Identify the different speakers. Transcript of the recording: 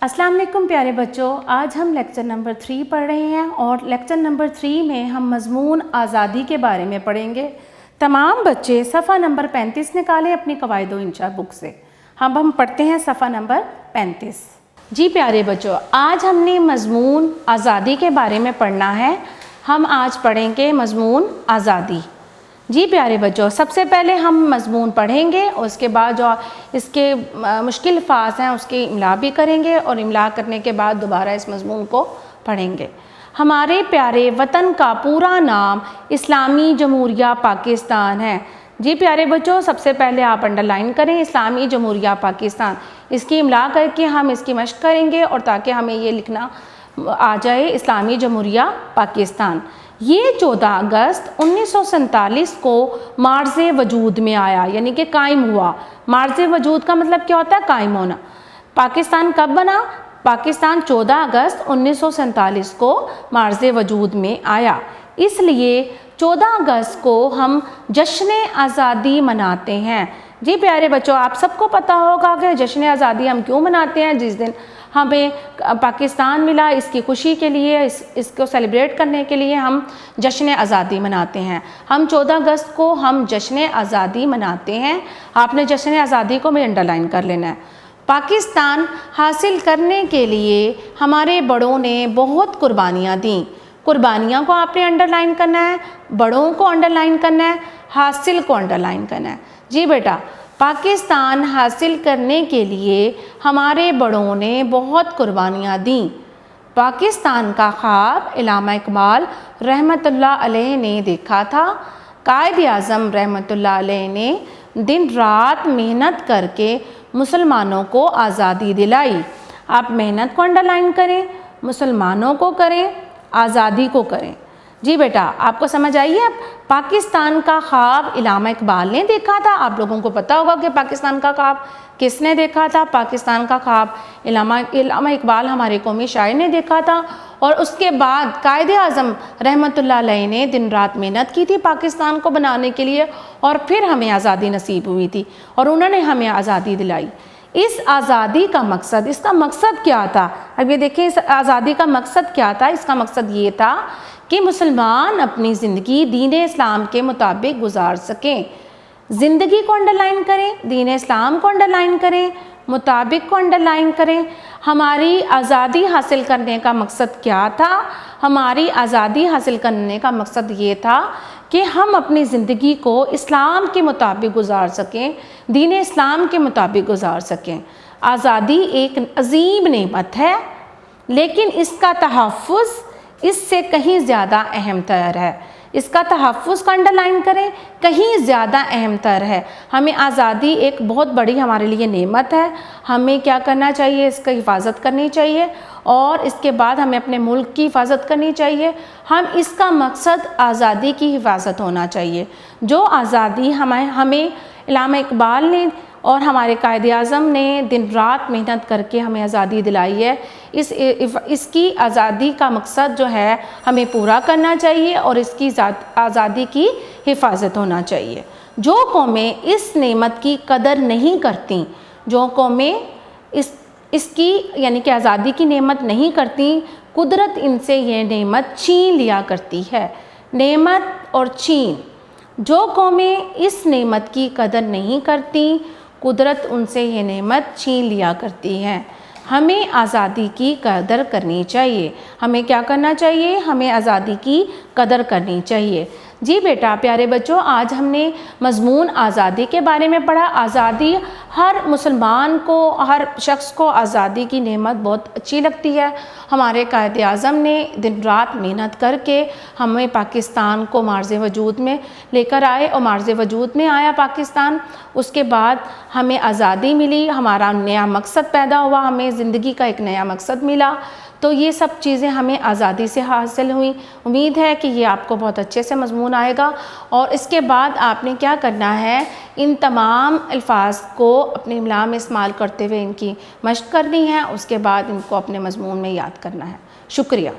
Speaker 1: अस्सलाम वालेकुम प्यारे बच्चों, आज हम लेक्चर नंबर 3 पढ़ रहे हैं और लेक्चर नंबर 3 में हम मज़मून आज़ादी के बारे में पढ़ेंगे। तमाम बच्चे सफ़ा नंबर 35 निकालें अपनी कवायद व इंशा बुक से। हम पढ़ते हैं सफ़ा नंबर 35। जी प्यारे बच्चों, आज हमने मज़मून आज़ादी के बारे में पढ़ना है। हम आज पढ़ेंगे मज़मून आज़ादी। जी प्यारे बच्चों, सबसे पहले हम मज़मून पढ़ेंगे और उसके बाद जो इसके मुश्किल अल्फाज हैं उसकी इमला भी करेंगे और इमला करने के बाद दोबारा इस मज़मून को पढ़ेंगे। हमारे प्यारे वतन का पूरा नाम इस्लामी जमहूरिया पाकिस्तान है। जी प्यारे बच्चों, सबसे पहले आप अंडरलाइन करें इस्लामी जमहूरिया पाकिस्तान। इसकी इमला करके हम इसकी मशक करेंगे और ताकि हमें ये लिखना आ जाए इस्लामी जमहूरिया पाकिस्तान। ये 14 अगस्त 1947 को मार्ज़े वजूद में आया, यानी कि कायम हुआ। मार्ज़े वजूद का मतलब क्या होता है? कायम होना। पाकिस्तान कब बना? पाकिस्तान 14 अगस्त 1947 को मार्ज़े वजूद में आया। इसलिए 14 अगस्त को हम जश्न आज़ादी मनाते हैं। जी प्यारे बच्चों, आप सबको पता होगा कि जश्न आज़ादी हम क्यों मनाते हैं। जिस दिन हमें पाकिस्तान मिला, इसकी खुशी के लिए, इसको सेलिब्रेट करने के लिए हम जश्न आज़ादी मनाते हैं। हम 14 अगस्त को हम जश्न आज़ादी मनाते हैं। आपने जश्न आज़ादी को भी अंडरलाइन कर लेना है। पाकिस्तान हासिल करने के लिए हमारे बड़ों ने बहुत कुर्बानियाँ दी। कुर्बानियाँ को आपने अंडरलाइन करना है, बड़ों को अंडरलाइन करना है, हासिल को अंडरलाइन करना है। जी बेटा, पाकिस्तान हासिल करने के लिए हमारे बड़ों ने बहुत कुर्बानियाँ दी। पाकिस्तान का ख्वाब इल्लामा इकबाल रहमतुल्लाह अलैह ने देखा था। कायद आज़म रहमतुल्लाह अलैह ने दिन रात मेहनत करके मुसलमानों को आज़ादी दिलाई। आप मेहनत को अंडरलाइन करें, मुसलमानों को करें, आज़ादी को करें। जी बेटा, आपको समझ आई है? पाकिस्तान का ख्वाब इल्लामा इकबाल ने देखा था। आप लोगों को पता होगा कि पाकिस्तान का ख्वाब किसने देखा था। पाकिस्तान का ख्वाब इल्लामा इकबाल हमारे कौमी शायर ने देखा था। और उसके बाद कायद आज़म रहमतुल्लाह अलैह ने दिन रात मेहनत की थी पाकिस्तान को बनाने के लिए और फिर हमें आज़ादी नसीब हुई थी और उन्होंने हमें आज़ादी दिलाई। इस आज़ादी का मकसद, इसका मकसद क्या था? अब ये देखें, इस आज़ादी का मकसद क्या था? इसका मकसद ये था कि मुसलमान अपनी ज़िंदगी दीन इस्लाम के मुताबिक गुजार सकें। ज़िंदगी को अंडरलाइन करें, दीन इस्लाम को अंडरलाइन करें, मुताबिक को अंडरलाइन करें। हमारी आज़ादी हासिल करने का मकसद क्या था? हमारी आज़ादी हासिल करने का मकसद ये था कि हम अपनी ज़िंदगी को इस्लाम के मुताबिक गुजार सकें, दीन इस्लाम के मुताबिक गुजार सकें। आज़ादी एक अजीम नेमत है, लेकिन इसका तहफ़्फ़ुज़ इससे कहीं ज़्यादा अहम तर है। इसका तहफ़्फ़ुज़ का अंडरलाइन करें, कहीं ज़्यादा अहम तर है। हमें आज़ादी एक बहुत बड़ी हमारे लिए नेमत है। हमें क्या करना चाहिए? इसकी हिफाजत करनी चाहिए और इसके बाद हमें अपने मुल्क की हिफाजत करनी चाहिए। हम इसका मकसद आज़ादी की हिफाजत होना चाहिए। जो आज़ादी हमें इल्लामा इकबाल ने और हमारे कायद आज़म ने दिन रात मेहनत करके हमें आज़ादी दिलाई है, इसकी आज़ादी का मकसद जो है हमें पूरा करना चाहिए और इसकी आज़ादी की हिफाजत होना चाहिए। जो कौमें इस नेमत की कदर नहीं करती, जो कौमें इसकी यानी कि आज़ादी की नेमत नहीं करती, कुदरत इनसे ये नेमत छीन लिया करती है। नेमत और छीन, जो कौमें इस नेमत की कदर नहीं करती, कुदरत उनसे ये नेमत छीन लिया करती है। हमें आज़ादी की कदर करनी चाहिए। हमें क्या करना चाहिए? हमें आज़ादी की कदर करनी चाहिए। जी बेटा, प्यारे बच्चों, आज हमने मज़मून आज़ादी के बारे में पढ़ा। आज़ादी हर मुसलमान को, हर शख्स को आज़ादी की नेमत बहुत अच्छी लगती है। हमारे कायद आज़म ने दिन रात मेहनत करके हमें पाकिस्तान को मार्ज़े वजूद में लेकर आए और मार्ज़े वजूद में आया पाकिस्तान। उसके बाद हमें आज़ादी मिली, हमारा नया मकसद पैदा हुआ, हमें ज़िंदगी का एक नया मकसद मिला। तो ये सब चीज़ें हमें आज़ादी से हासिल हुई। उम्मीद है कि ये आपको बहुत अच्छे से मज़मून आएगा और इसके बाद आपने क्या करना है, इन तमाम अल्फाज को अपनी इमला में इस्तेमाल करते हुए इनकी मशक करनी है। उसके बाद इनको अपने मज़मून में याद करना है। शुक्रिया।